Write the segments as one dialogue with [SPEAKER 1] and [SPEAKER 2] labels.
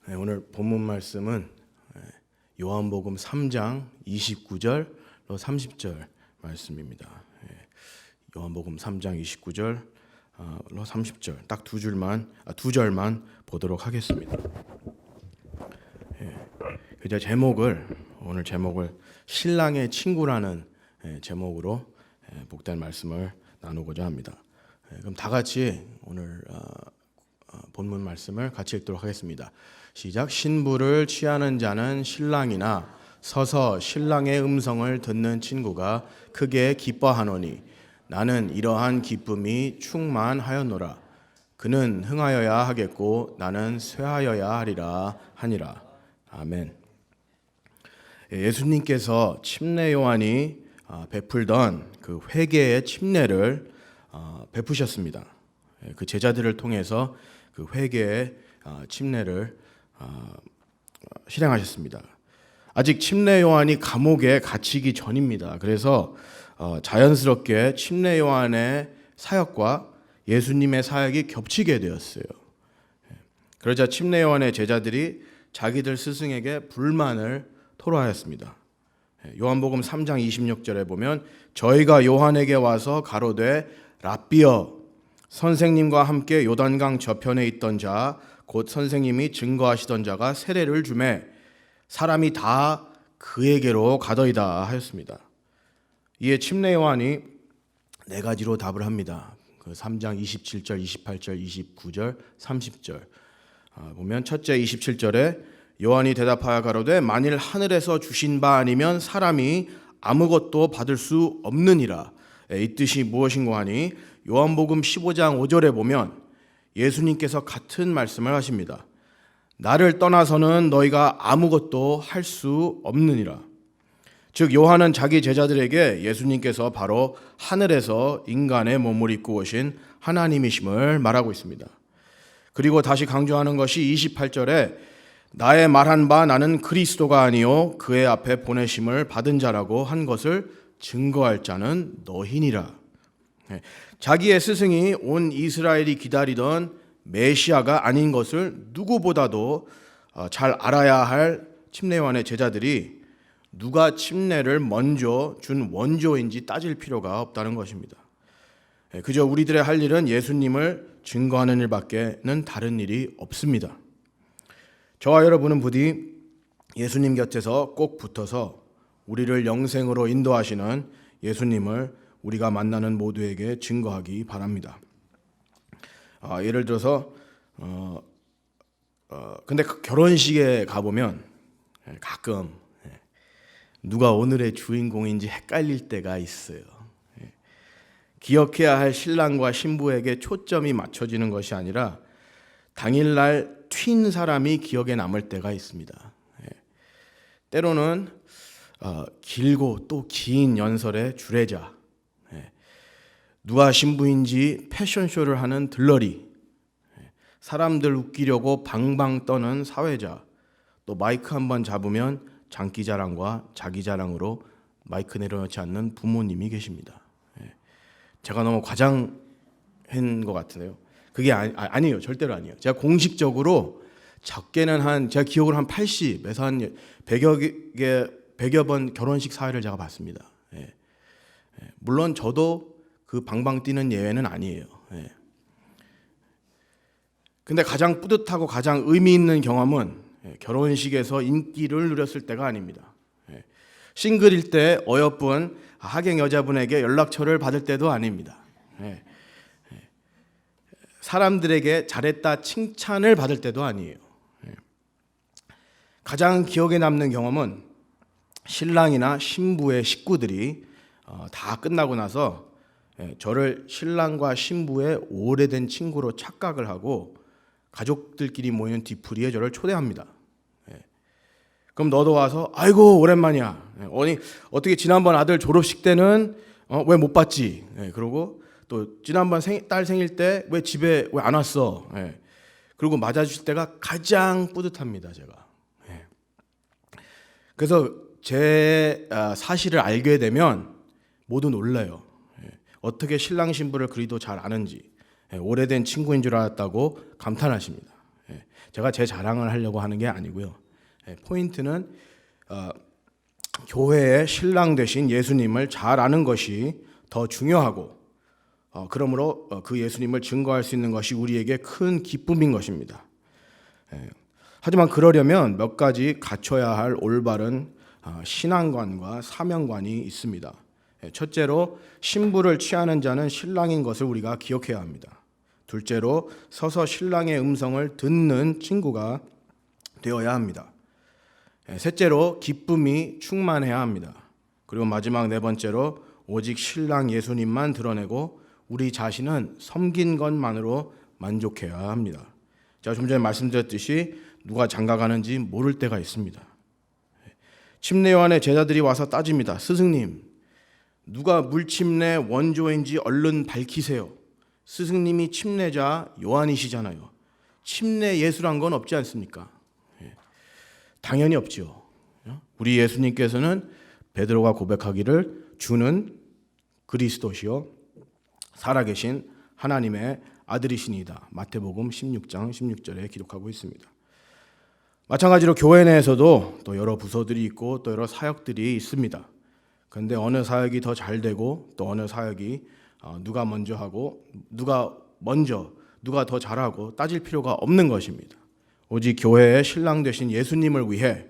[SPEAKER 1] 오늘 본문 말씀은 요한복음 3장 29절로 30절 말씀입니다. 요한복음 3장 29절로 30절 딱 두 절만 보도록 하겠습니다. 오늘 제목을 신랑의 친구라는 제목으로 복된 말씀을 나누고자 합니다. 그럼 다 같이 오늘 본문 말씀을 같이 읽도록 하겠습니다. 시작. 신부를 취하는 자는 신랑이나 서서 신랑의 음성을 듣는 친구가 크게 기뻐하노니 나는 이러한 기쁨이 충만하였노라. 그는 흥하여야 하겠고 나는 쇠하여야 하리라 하니라. 아멘. 예수님께서 침례 요한이 베풀던 그 회개의 침례를 베푸셨습니다. 그 제자들을 통해서 그 회개의 침례를 실행하셨습니다. 아직 침례 요한이 감옥에 갇히기 전입니다. 그래서 자연스럽게 침례 요한의 사역과 예수님의 사역이 겹치게 되었어요. 그러자 침례 요한의 제자들이 자기들 스승에게 불만을 토로하였습니다. 요한복음 3장 26절에 보면 저희가 요한에게 와서 가로되 랍비여 선생님과 함께 요단강 저편에 있던 자 곧 선생님이 증거하시던 자가 세례를 주매 사람이 다 그에게로 가더이다 하였습니다. 이에 침례 요한이 네 가지로 답을 합니다. 그 3장 27절, 28절, 29절, 30절 보면 첫째 27절에 요한이 대답하여 가로되 만일 하늘에서 주신 바 아니면 사람이 아무것도 받을 수 없느니라. 이 뜻이 무엇인고 하니 요한복음 15장 5절에 보면 예수님께서 같은 말씀을 하십니다. 나를 떠나서는 너희가 아무것도 할 수 없느니라. 즉 요한은 자기 제자들에게 예수님께서 바로 하늘에서 인간의 몸을 입고 오신 하나님이심을 말하고 있습니다. 그리고 다시 강조하는 것이 28절에 나의 말한 바 나는 그리스도가 아니요 그의 앞에 보내심을 받은 자라고 한 것을 증거할 자는 너희니라. 자기의 스승이 온 이스라엘이 기다리던 메시아가 아닌 것을 누구보다도 잘 알아야 할 침례 요한의 제자들이 누가 침례를 먼저 준 원조인지 따질 필요가 없다는 것입니다. 그저 우리들의 할 일은 예수님을 증거하는 일밖에는 다른 일이 없습니다. 저와 여러분은 부디 예수님 곁에서 꼭 붙어서 우리를 영생으로 인도하시는 예수님을 우리가 만나는 모두에게 증거하기 바랍니다. 예를 들어서 근데 결혼식에 가보면 가끔 누가 오늘의 주인공인지 헷갈릴 때가 있어요. 기억해야 할 신랑과 신부에게 초점이 맞춰지는 것이 아니라 당일날 튄 사람이 기억에 남을 때가 있습니다. 때로는 길고 또 긴 연설의 주례자, 누가 신부인지 패션쇼를 하는 들러리, 사람들 웃기려고 방방 떠는 사회자, 또 마이크 한번 잡으면 장기자랑과 자기자랑으로 마이크 내려놓지 않는 부모님이 계십니다. 제가 너무 과장한 것 같은데요. 그게 아니에요. 절대로 아니에요. 제가 공식적으로 적게는 제가 기억으로 한 80에서 한 100여 번 결혼식 사회를 제가 봤습니다. 물론 저도 그 방방 뛰는 예외는 아니에요. 근데 가장 뿌듯하고 가장 의미 있는 경험은 결혼식에서 인기를 누렸을 때가 아닙니다. 싱글일 때 어여쁜 하객 여자분에게 연락처를 받을 때도 아닙니다. 사람들에게 잘했다 칭찬을 받을 때도 아니에요. 가장 기억에 남는 경험은 신랑이나 신부의 식구들이 다 끝나고 나서 저를 신랑과 신부의 오래된 친구로 착각을 하고 가족들끼리 모이는 뒤풀이에 저를 초대합니다. 그럼 너도 와서 아이고 오랜만이야. 아니 어떻게 지난번 아들 졸업식 때는 왜 못 봤지? 그러고 또 지난번 딸 생일 때 왜 집에 왜 안 왔어? 그리고 맞아주실 때가 가장 뿌듯합니다. 제가. 그래서 제 사실을 알게 되면 모두 놀라요. 어떻게 신랑 신부를 그리도 잘 아는지 오래된 친구인 줄 알았다고 감탄하십니다. 제가 제 자랑을 하려고 하는 게 아니고요. 포인트는 교회의 신랑 되신 예수님을 잘 아는 것이 더 중요하고 그러므로 그 예수님을 증거할 수 있는 것이 우리에게 큰 기쁨인 것입니다. 하지만 그러려면 몇 가지 갖춰야 할 올바른 신앙관과 사명관이 있습니다. 첫째로 신부를 취하는 자는 신랑인 것을 우리가 기억해야 합니다. 둘째로 서서 신랑의 음성을 듣는 친구가 되어야 합니다. 셋째로 기쁨이 충만해야 합니다. 그리고 마지막 네 번째로 오직 신랑 예수님만 드러내고 우리 자신은 섬긴 것만으로 만족해야 합니다. 제가 좀 전에 말씀드렸듯이 누가 장가가는지 모를 때가 있습니다. 침례 요한의 제자들이 와서 따집니다. 스승님, 누가 물침례 원조인지 얼른 밝히세요. 스승님이 침례자 요한이시잖아요. 침례 예수란 건 없지 않습니까? 당연히 없지요. 우리 예수님께서는 베드로가 고백하기를 주는 그리스도시요 살아계신 하나님의 아들이시니이다. 마태복음 16장 16절에 기록하고 있습니다. 마찬가지로 교회 내에서도 또 여러 부서들이 있고 또 여러 사역들이 있습니다. 그런데 어느 사역이 더 잘 되고 또 어느 사역이 누가 먼저 하고 누가 더 잘하고 따질 필요가 없는 것입니다. 오직 교회의 신랑 되신 예수님을 위해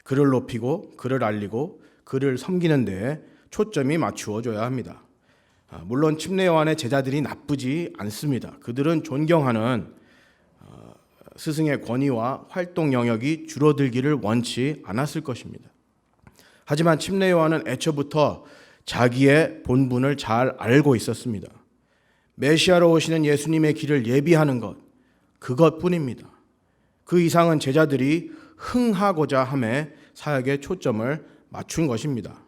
[SPEAKER 1] 그를 높이고 그를 알리고 그를 섬기는 데에 초점이 맞추어져야 합니다. 물론 침례 요한의 제자들이 나쁘지 않습니다. 그들은 존경하는 스승의 권위와 활동 영역이 줄어들기를 원치 않았을 것입니다. 하지만 침례 요한은 애초부터 자기의 본분을 잘 알고 있었습니다. 메시아로 오시는 예수님의 길을 예비하는 것, 그것뿐입니다. 그 이상은 제자들이 흥하고자 함에 사역에 초점을 맞춘 것입니다.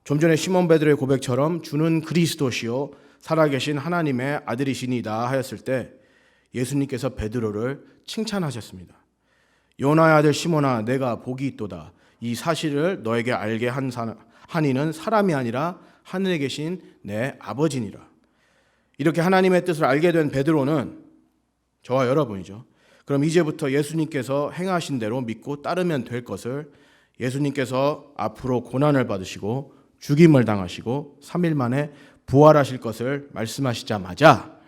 [SPEAKER 1] 좀 전에 시몬 베드로의 고백처럼 주는 그리스도시요 살아계신 하나님의 아들이시니다 하였을 때 예수님께서 베드로를 칭찬하셨습니다. 요나의 아들 시몬아, 내가 복이 있도다. 이 사실을 너에게 알게 한 이는 사람이 아니라 하늘에 계신 내 아버지니라. 이렇게 하나님의 뜻을 알게 된 베드로는 저와 여러분이죠. 그럼 이제부터 예수님께서 행하신 대로 믿고 따르면 될 것을 예수님께서 앞으로 고난을 받으시고 죽임을 당하시고 3일 만에 부활하실 것을 말씀하시자마자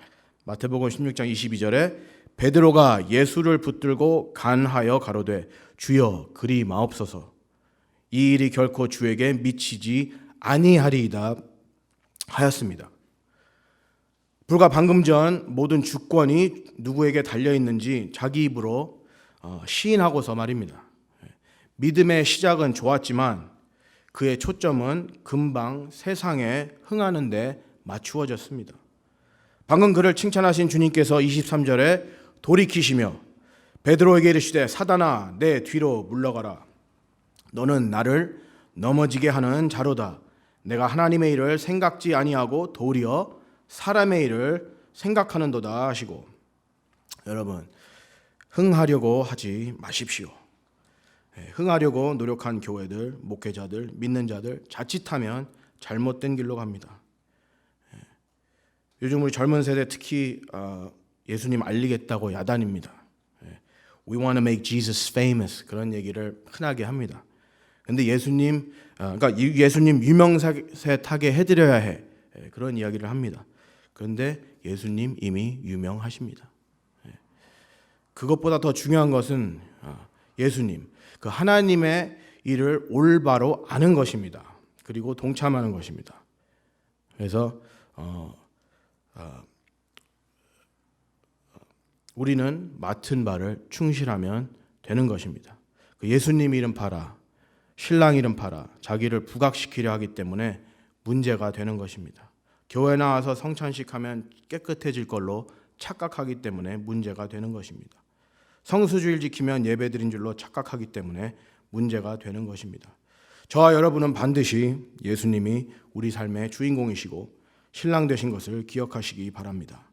[SPEAKER 1] 마태복음 16장 22절에 베드로가 예수를 붙들고 간하여 가로되 주여 그리 마옵소서 이 일이 결코 주에게 미치지 아니하리이다 하였습니다. 불과 방금 전 모든 주권이 누구에게 달려있는지 자기 입으로 시인하고서 말입니다. 믿음의 시작은 좋았지만 그의 초점은 금방 세상에 흥하는 데 맞추어졌습니다. 방금 그를 칭찬하신 주님께서 23절에 돌이키시며 베드로에게 이르시되 사단아 내 뒤로 물러가라. 너는 나를 넘어지게 하는 자로다. 내가 하나님의 일을 생각지 아니하고 도리어 사람의 일을 생각하는도다 하시고, 여러분 흥하려고 하지 마십시오. 흥하려고 노력한 교회들, 목회자들, 믿는 자들 자칫하면 잘못된 길로 갑니다. 요즘 우리 젊은 세대 특히 예수님 알리겠다고 야단입니다. We want to make Jesus famous 그런 얘기를 흔하게 합니다. 그런데 예수님 유명세 타게 해드려야 해 그런 이야기를 합니다. 그런데 예수님 이미 유명하십니다. 그것보다 더 중요한 것은 예수님 그 하나님의 일을 올바로 아는 것입니다. 그리고 동참하는 것입니다. 그래서 우리는 맡은 바를 충실하면 되는 것입니다. 그 예수님 이름 팔아, 신랑 이름 팔아 자기를 부각시키려 하기 때문에 문제가 되는 것입니다. 교회 나와서 성찬식 하면 깨끗해질 걸로 착각하기 때문에 문제가 되는 것입니다. 성수주일 지키면 예배드린 줄로 착각하기 때문에 문제가 되는 것입니다. 저와 여러분은 반드시 예수님이 우리 삶의 주인공이시고 신랑 되신 것을 기억하시기 바랍니다.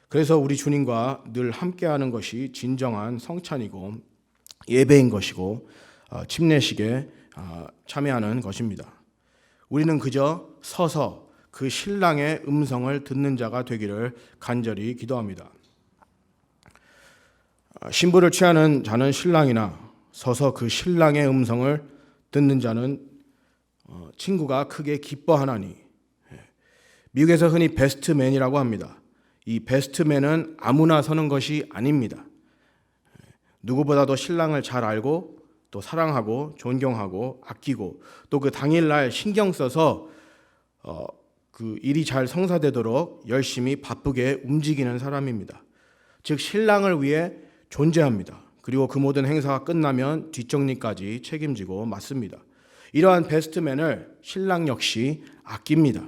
[SPEAKER 1] 그래서 우리 주님과 늘 함께하는 것이 진정한 성찬이고 예배인 것이고 침례식에 참여하는 것입니다. 우리는 그저 서서 그 신랑의 음성을 듣는 자가 되기를 간절히 기도합니다. 신부를 취하는 자는 신랑이나 서서 그 신랑의 음성을 듣는 자는 친구가 크게 기뻐하나니. 미국에서 흔히 베스트맨이라고 합니다. 이 베스트맨은 아무나 서는 것이 아닙니다. 누구보다도 신랑을 잘 알고 또 사랑하고 존경하고 아끼고 또 그 당일날 신경 써서 그 일이 잘 성사되도록 열심히 바쁘게 움직이는 사람입니다. 즉 신랑을 위해 존재합니다. 그리고 그 모든 행사가 끝나면 뒷정리까지 책임지고 맡습니다. 이러한 베스트맨을 신랑 역시 아낍니다.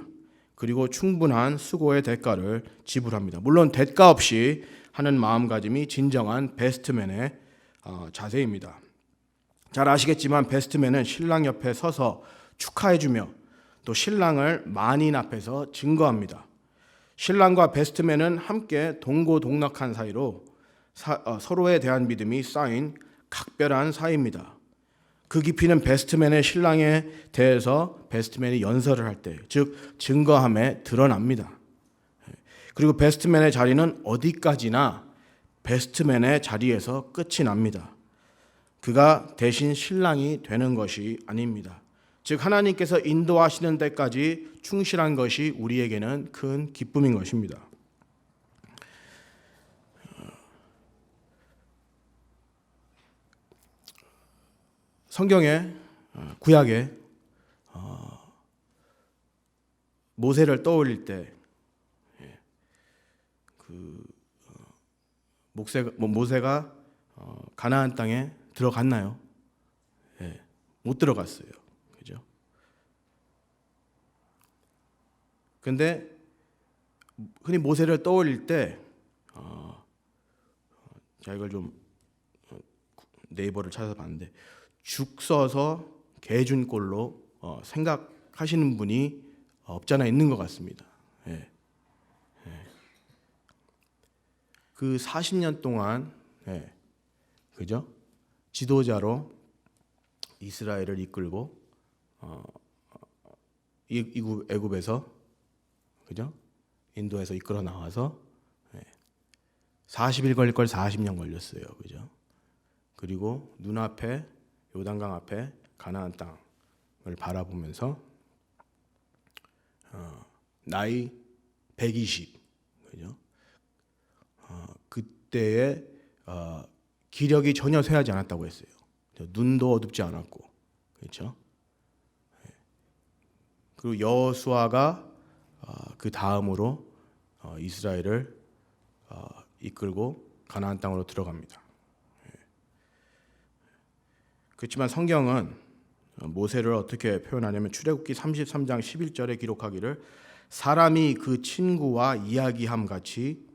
[SPEAKER 1] 그리고 충분한 수고의 대가를 지불합니다. 물론 대가 없이 하는 마음가짐이 진정한 베스트맨의 자세입니다. 잘 아시겠지만 베스트맨은 신랑 옆에 서서 축하해주며 또 신랑을 만인 앞에서 증거합니다. 신랑과 베스트맨은 함께 동고동락한 사이로 서로에 대한 믿음이 쌓인 각별한 사이입니다. 그 깊이는 베스트맨의 신랑에 대해서 베스트맨이 연설을 할 때, 즉 증거함에 드러납니다. 그리고 베스트맨의 자리는 어디까지나 베스트맨의 자리에서 끝이 납니다. 그가 대신 신랑이 되는 것이 아닙니다. 즉 하나님께서 인도하시는 데까지 충실한 것이 우리에게는 큰 기쁨인 것입니다. 성경에 구약에 모세를 떠올릴 때 모세가 가나안 땅에 들어갔나요? 못 들어갔어요. 그죠? 근데 흔히 모세를 떠올릴 때 제가 이걸 좀 네이버를 찾아서 봤는데 죽 써서 개 준 꼴로 생각하시는 분이 없잖아 있는 것 같습니다. 그 40년 동안 그죠? 지도자로 이스라엘을 이끌고 애굽에서 그죠? 인도에서 이끌어 나와서 40일 걸릴 걸 40년 걸렸어요. 그죠? 그리고 눈앞에 요단강 앞에 가나안 땅을 바라보면서 나이 120 그죠? 그때의 기력이 전혀 쇠하지 않았다고 했어요. 눈도 어둡지 않았고, 그렇죠? 그리고 여호수아가 그 다음으로 이스라엘을 이끌고 가나안 땅으로 들어갑니다. 그렇지만 성경은 모세를 어떻게 표현하냐면 출애굽기 33장 11절에 기록하기를 사람이 그 친구와 이야기함 같이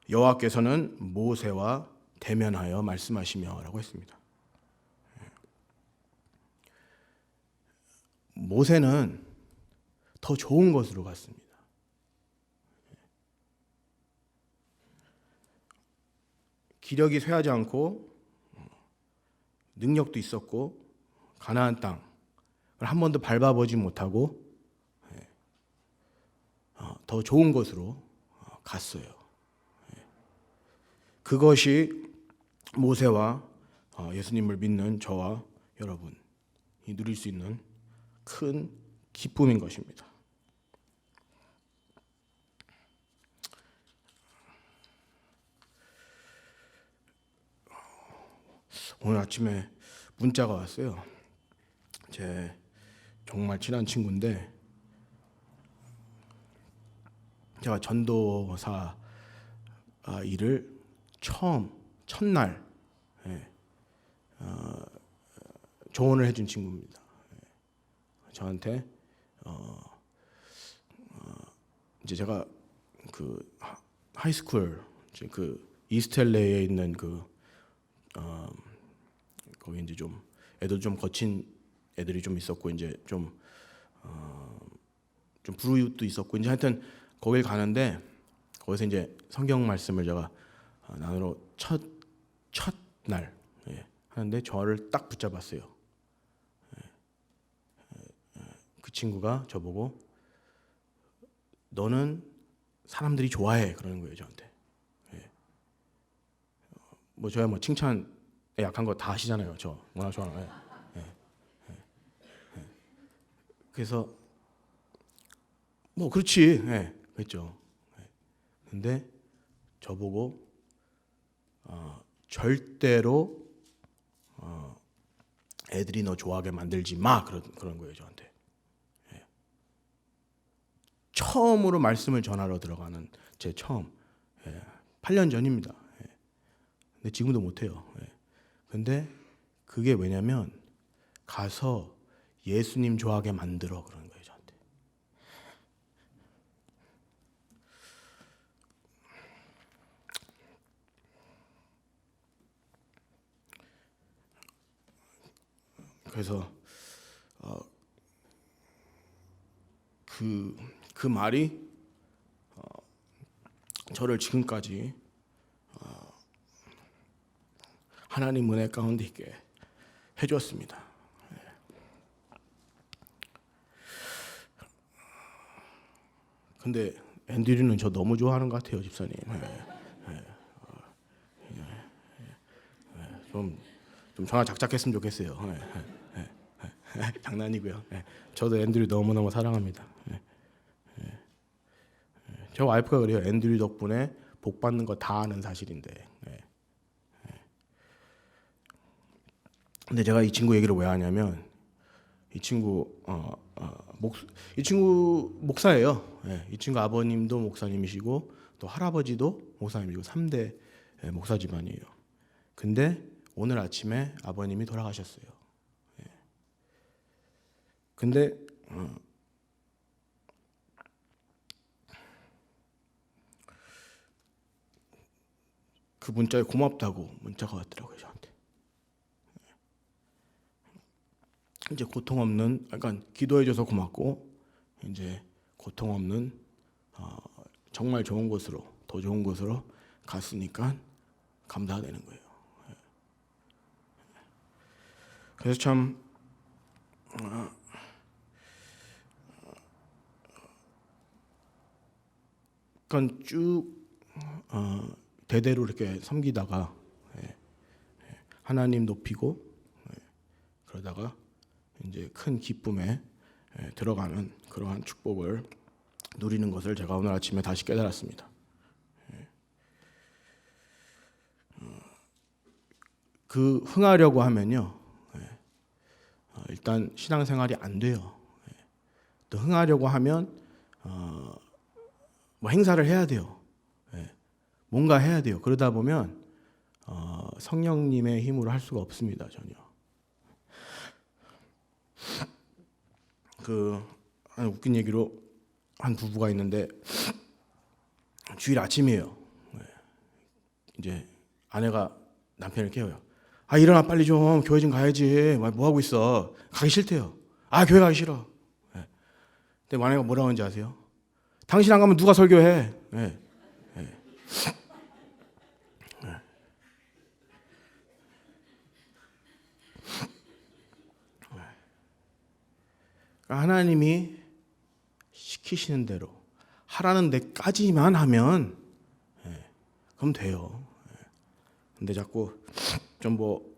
[SPEAKER 1] 여호와께서는 모세와 대면하여 말씀하시며라고 했습니다. 모세는 더 좋은 것으로 갔습니다. 기력이 쇠하지 않고 능력도 있었고 가나안 땅을 한 번도 밟아보지 못하고 더 좋은 곳으로 갔어요. 그것이 모세와 예수님을 믿는 저와 여러분이 누릴 수 있는 큰 기쁨인 것입니다. 오늘 아침에 문자가 왔어요. 제 정말 친한 친구인데 제가 전도사 일을 첫날 조언을 해준 친구입니다. 저한테 이제 제가 그 하이스쿨 그 이스텔레에 있는 거기 이제 좀 애들 좀 거친 애들이 좀 있었고 이제 좀 불우이웃도 있었고 이제 하여튼 거길 가는데 거기서 이제 성경 말씀을 제가 나누러 첫날 하는데 저를 딱 붙잡았어요. 그 친구가 저보고 너는 사람들이 좋아해 그러는 거예요 저한테. 뭐 저야 뭐 칭찬에 약한 거 다 아시잖아요. 저 워낙 좋아하는. 그래서 뭐 그렇지, 그랬죠. 근데 저보고 절대로 애들이 너 좋아하게 만들지 마, 그런 거예요 저한테. 처음으로 말씀을 전하러 들어가는 제 처음 8년 전입니다. 근데 지금도 못해요. 근데 그게 왜냐면 가서 예수님 좋아하게 만들어, 그러는 거예요 저한테. 그래서 그 말이 저를 지금까지 하나님 은혜 가운데 있게 해주었습니다. 근데 앤드류는 저 너무 좋아하는 것 같아요, 집사님. 좀 전화 작작했으면 좋겠어요. 장난이고요. 저도 앤드류 너무너무 사랑합니다. 저 와이프가 그래요. 앤드류 덕분에 복 받는 거 다 아는 사실인데. 근데 제가 이 친구 얘기를 왜 하냐면 이 친구 이 친구 목사예요. 이 친구 아버님도 목사님이시고 또 할아버지도 목사님이고 3대 목사 집안이에요. 근데 오늘 아침에 아버님이 돌아가셨어요. 근데 그 문자에 고맙다고 문자가 왔더라고요 저한테. 이제 고통 없는, 약간 기도해줘서 고맙고 이제 고통 없는 정말 좋은 곳으로, 더 좋은 곳으로 갔으니까 감사되는 거예요. 그래서 참 그러니까 쭉 대대로 이렇게 섬기다가 하나님 높이고 그러다가 이제 큰 기쁨에 들어가는 그러한 축복을 누리는 것을 제가 오늘 아침에 다시 깨달았습니다. 그 흥하려고 하면요, 일단 신앙생활이 안 돼요. 또 흥하려고 하면 뭐 행사를 해야 돼요. 뭔가 해야 돼요. 그러다 보면 성령님의 힘으로 할 수가 없습니다, 전혀. 한 웃긴 얘기로 한 부부가 있는데 주일 아침이에요. 이제 아내가 남편을 깨워요. 아, 일어나 빨리 좀 교회 좀 가야지. 뭐 하고 있어? 가기 싫대요. 아, 교회 가기 싫어. 근데 아내가 뭐라고 하는지 아세요? 당신 안 가면 누가 설교해? 하나님이 시키시는 대로 하라는 데까지만 하면 그럼 돼요. 근데 자꾸 좀 뭐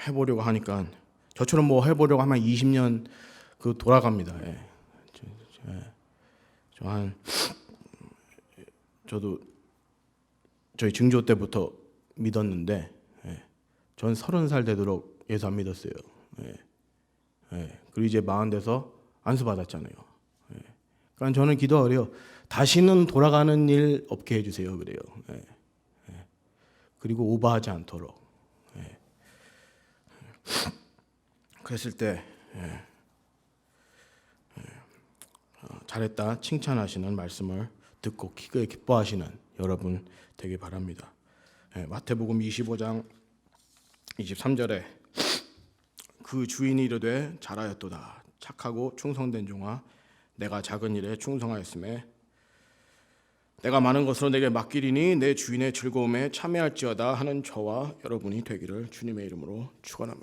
[SPEAKER 1] 해보려고 하니까 저처럼 뭐 해보려고 하면 20년 그 돌아갑니다. 저도 저희 증조 때부터 믿었는데 전 30살 되도록 예수 안 믿었어요. 그리고 이제 40 돼서 안수 받았잖아요. 그러니까 저는 기도가 그래요. 다시는 돌아가는 일 없게 해주세요. 그래요. 그리고 오버하지 않도록. 그랬을 때 잘했다 칭찬하시는 말씀을 듣고 기뻐하시는 여러분 되길 바랍니다. 마태복음 25장 23절에 그 주인이 이르되 잘하였도다 착하고 충성된 종아 내가 작은 일에 충성하였음에 내가 많은 것으로 내게 맡기리니 내 주인의 즐거움에 참여할지어다 하는 저와 여러분이 되기를 주님의 이름으로 축원합니다.